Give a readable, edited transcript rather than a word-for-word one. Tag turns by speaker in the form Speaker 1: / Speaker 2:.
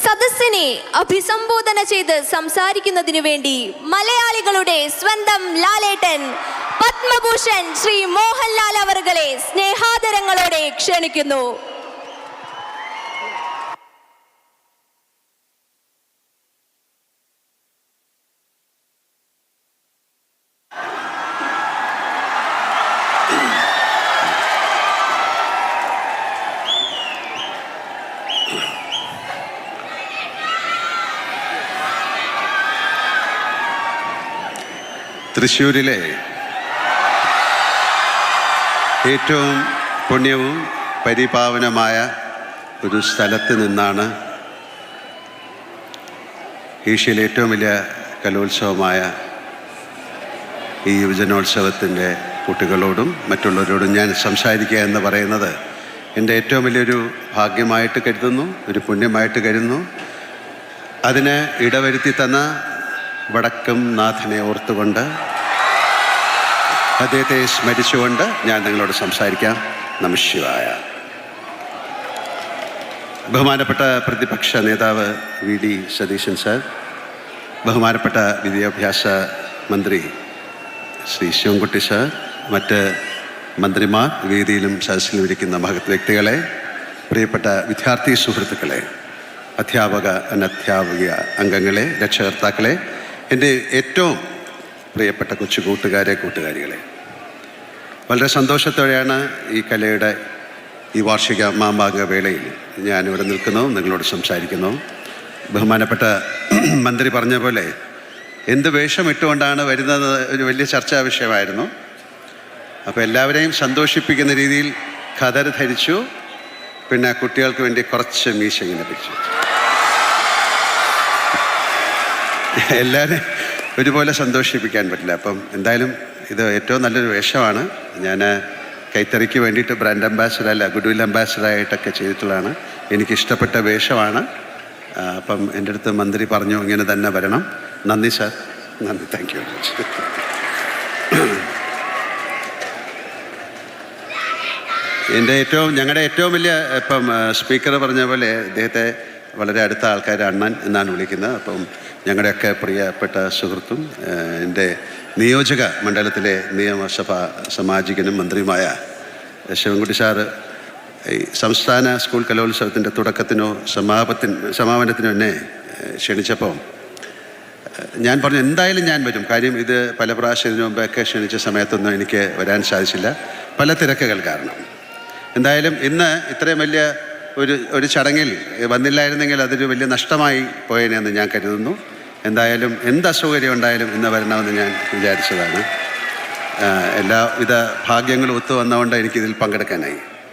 Speaker 1: സദസ്സിനെ അഭിസംബോധന ചെയ്ത് സംസാരിക്കുന്നതിനു വേണ്ടി മലയാളികളുടെ സ്വന്തം ലാലേട്ടൻ പത്മഭൂഷൺ ശ്രീ മോഹൻലാൽ അവറുകളെ സ്നേഹാദരങ്ങളോടെ ക്ഷണിക്കുന്നു.
Speaker 2: തൃശ്ശൂരിലെ ഏറ്റവും പുണ്യവും പരിപാവനമായ ഒരു സ്ഥലത്ത് നിന്നാണ് ഏഷ്യയിലെ ഏറ്റവും വലിയ കലോത്സവമായ ഈ യുവജനോത്സവത്തിൻ്റെ കുട്ടികളോടും മറ്റുള്ളവരോടും ഞാൻ സംസാരിക്കുക എന്ന് പറയുന്നത് എൻ്റെ ഏറ്റവും വലിയൊരു ഭാഗ്യമായിട്ട് കരുതുന്നു, ഒരു പുണ്യമായിട്ട് കരുതുന്നു. അതിന് ഇടവരുത്തി തന്ന വടക്കം നാഥനെ ഓർത്തുകൊണ്ട് അദ്ദേഹത്തെ സ്മരിച്ചുകൊണ്ട് ഞാൻ നിങ്ങളോട് സംസാരിക്കാം. നമഃശിവായ. ബഹുമാനപ്പെട്ട പ്രതിപക്ഷ നേതാവ് വി ഡി സതീശൻ സാർ, ബഹുമാനപ്പെട്ട വിദ്യാഭ്യാസ മന്ത്രി ശ്രീ ശിവൻകുട്ടി സാർ, മറ്റ് മന്ത്രിമാർ, വേദിയിലും സദസ്സിലും ഇരിക്കുന്ന മഹത് വ്യക്തികളെ, പ്രിയപ്പെട്ട വിദ്യാർത്ഥി സുഹൃത്തുക്കളെ, അധ്യാപക അനധ്യാപക അംഗങ്ങളെ, രക്ഷകർത്താക്കളെ, എൻ്റെ ഏറ്റവും പ്രിയപ്പെട്ട കൊച്ചു കൂട്ടുകാരികളെ, വളരെ സന്തോഷത്തോടെയാണ് ഈ കലയുടെ ഈ വാർഷിക മാമാങ്ക വേളയിൽ ഞാനിവിടെ നിൽക്കുന്നു, നിങ്ങളോട് സംസാരിക്കുന്നു. ബഹുമാനപ്പെട്ട മന്ത്രി പറഞ്ഞ പോലെ എന്ത് വേഷം ഇട്ടുകൊണ്ടാണ് വരുന്നത് ഒരു വലിയ ചർച്ചാ വിഷയമായിരുന്നു. അപ്പോൾ എല്ലാവരെയും സന്തോഷിപ്പിക്കുന്ന രീതിയിൽ ഖദർ ധരിച്ചു, പിന്നെ കുട്ടികൾക്ക് വേണ്ടി കുറച്ച് മീശ ഇങ്ങനെ പിടിച്ചു. എല്ലാവരെയും ഒരുപോലെ സന്തോഷിപ്പിക്കാൻ പറ്റില്ല. അപ്പം എന്തായാലും ഇത് ഏറ്റവും നല്ലൊരു വേഷമാണ്. ഞാൻ കൈത്തറിക്ക് വേണ്ടിയിട്ട് ബ്രാൻഡ് അംബാസിഡർ അല്ല, ഗുഡ് വിൽ അംബാസിഡറായിട്ടൊക്കെ ചെയ്തിട്ടുള്ളതാണ്. എനിക്കിഷ്ടപ്പെട്ട വേഷമാണ്. അപ്പം എൻ്റെ അടുത്ത് മന്ത്രി പറഞ്ഞു ഇങ്ങനെ തന്നെ വരണം. നന്ദി സാർ, നന്ദി, താങ്ക് യു വെരി മച്ച്. ഞങ്ങളുടെ ഏറ്റവും വലിയ ഇപ്പം സ്പീക്കർ പറഞ്ഞ പോലെ ഇദ്ദേഹത്തെ വളരെ അടുത്ത ആൾക്കാർ അണ്ണൻ എന്നാണ് വിളിക്കുന്നത്. അപ്പം ഞങ്ങളുടെയൊക്കെ പ്രിയപ്പെട്ട സുഹൃത്തും എൻ്റെ നിയോജക മണ്ഡലത്തിലെ നിയമസഭാ സാമാജികനും മന്ത്രിയുമായ ശിവൻകുട്ടി സാറ് ഈ സംസ്ഥാന സ്കൂൾ കലോത്സവത്തിൻ്റെ തുടക്കത്തിനോ സമാപനത്തിനോ എന്നെ ക്ഷണിച്ചപ്പോൾ ഞാൻ പറഞ്ഞു എന്തായാലും ഞാൻ വരും. കാര്യം ഇത് പല പ്രാവശ്യം ഇതിനു മുമ്പൊക്കെ ക്ഷണിച്ച സമയത്തൊന്നും എനിക്ക് വരാൻ സാധിച്ചില്ല, പല തിരക്കുകൾ കാരണം. എന്തായാലും ഇന്ന് ഇത്രയും വലിയ ഒരു ചടങ്ങിൽ വന്നില്ലായിരുന്നെങ്കിൽ അതൊരു വലിയ നഷ്ടമായി പോയേനെന്ന് ഞാൻ കരുതുന്നു. എന്തായാലും എന്ത് അസൗകര്യം ഉണ്ടായാലും ഇന്ന് വരണമെന്ന് ഞാൻ വിചാരിച്ചതാണ്. എല്ലാവിധ ഭാഗ്യങ്ങളും ഒത്തു വന്നതുകൊണ്ട് എനിക്കിതിൽ പങ്കെടുക്കാനായി.